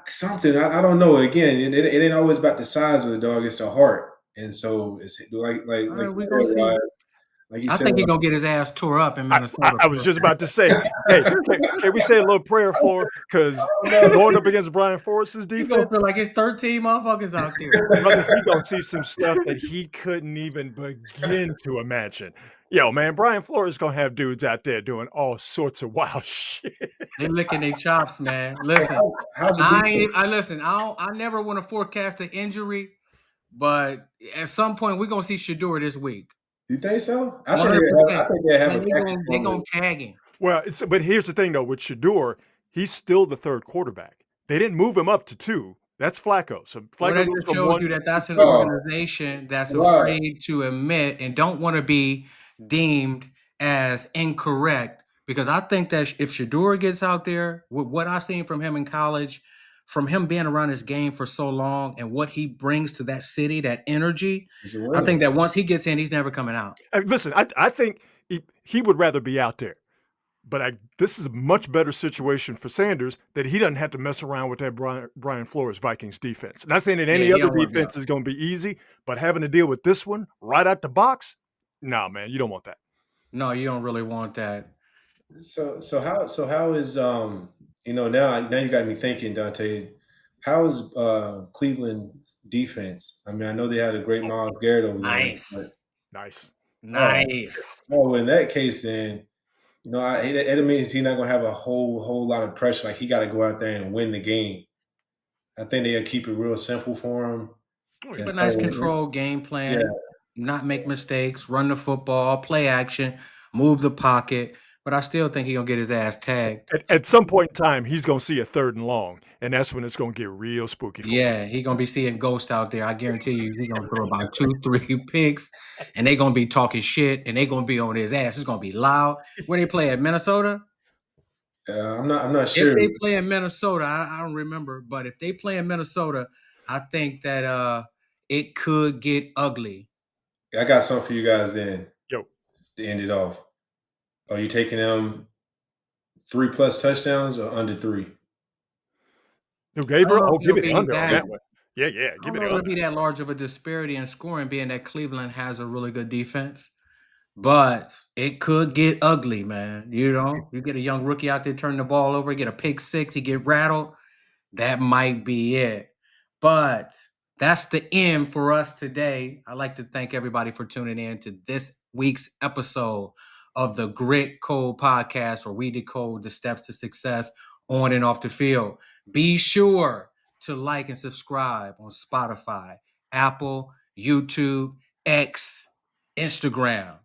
S2: Something. I don't know. Again, it ain't always about the size of the dog; it's the heart. And so it's
S1: All
S2: like
S1: right,
S2: you
S1: we gonna
S2: said,
S1: see.
S2: Rod, like you
S1: I
S2: said,
S1: think he's gonna get his ass tore up in
S3: I
S1: Minnesota.
S3: was just about to say, hey, can we say a little prayer for because going up against Brian Forrest's
S1: He's gonna
S3: defense,
S1: feel like it's 13 motherfuckers out there.
S3: brother, he gonna see some stuff that he couldn't even begin to imagine. Yo, man, Brian Flores gonna have dudes out there doing all sorts of wild shit.
S1: They licking their chops, man. Listen,
S2: how's the
S1: I
S2: defense?
S1: ain't. I listen. I never want to forecast an injury, but at some point we're gonna see Shador this week.
S2: You think so?
S1: 100%.
S2: They have a
S1: Man,
S2: package
S1: they
S2: for him.
S1: gonna tag him.
S3: Well, but here's the thing though, with Shador, he's still the third quarterback. They didn't move him up to two. That's Flacco. So
S1: Well,
S3: Flacco
S1: that
S3: goes
S1: just
S3: from
S1: shows
S3: one
S1: you that that's an
S2: Oh,
S1: organization that's
S2: right.
S1: afraid to admit and don't want to be deemed as incorrect. Because I think that if Shador gets out there, with what I've seen from him in college, from him being around this game for so long and what he brings to that city, that energy,
S2: He's a
S1: I
S2: winner.
S1: think that once he gets in, he's never coming out.
S3: listen, I think he would rather be out there. But this is a much better situation for Sanders that he doesn't have to mess around with that Brian Flores Vikings defense. Not saying that
S1: Yeah,
S3: any
S1: he
S3: other
S1: don't want
S3: defense is going to be easy, but having to deal with this one right out the box, nah, man, you don't want that.
S1: no, you don't really want that.
S2: How is now you got me thinking, Dante. How is Cleveland defense? I mean, I know they had a great Miles Garrett over there, but
S1: Nice.
S3: Nice.
S2: oh,
S1: Nice.
S2: well, in that case, then it means he's not going to have a whole lot of pressure. Like he got to go out there and win the game. I think they'll keep it real simple for him.
S3: Oh,
S1: Keep
S3: yeah.
S1: a
S2: And
S1: nice
S2: so,
S1: controlled game
S2: yeah,
S1: plan, not make mistakes, run the football, play action, move the pocket. But I still think he's gonna get his ass tagged.
S3: At some point in time, he's going to see a third and long, and that's when it's going to get real spooky for him.
S1: Yeah, he's gonna be seeing ghosts out there. I guarantee you, he's gonna throw about 2, 3 picks, and they're gonna be talking shit, and they're gonna be on his ass. It's gonna be loud. Where they play at Minnesota?
S2: I'm not
S1: If
S2: sure.
S1: they play in Minnesota, I don't remember, but if they play in Minnesota, I think that it could get ugly.
S2: I got something for you guys then
S3: Yo,
S2: to end it off. Are you taking them 3+ touchdowns or under 3?
S3: who
S1: I don't
S3: Gabriel?
S1: know
S3: Oh,
S1: if
S3: give
S1: it'll
S3: me the
S1: be
S3: under on
S1: that.
S3: that one. Yeah,
S1: I
S3: give
S1: don't
S3: me
S1: know
S3: the
S1: if it'll
S3: under.
S1: be that large of a disparity in scoring, being that Cleveland has a really good defense. But it could get ugly, man. You get a young rookie out there turn the ball over, get a pick six, he get rattled. That might be it. But that's the end for us today. I'd like to thank everybody for tuning in to this week's episode of the Grit Code Podcast, where we decode the steps to success on and off the field. Be sure to like and subscribe on Spotify, Apple, YouTube, X, Instagram.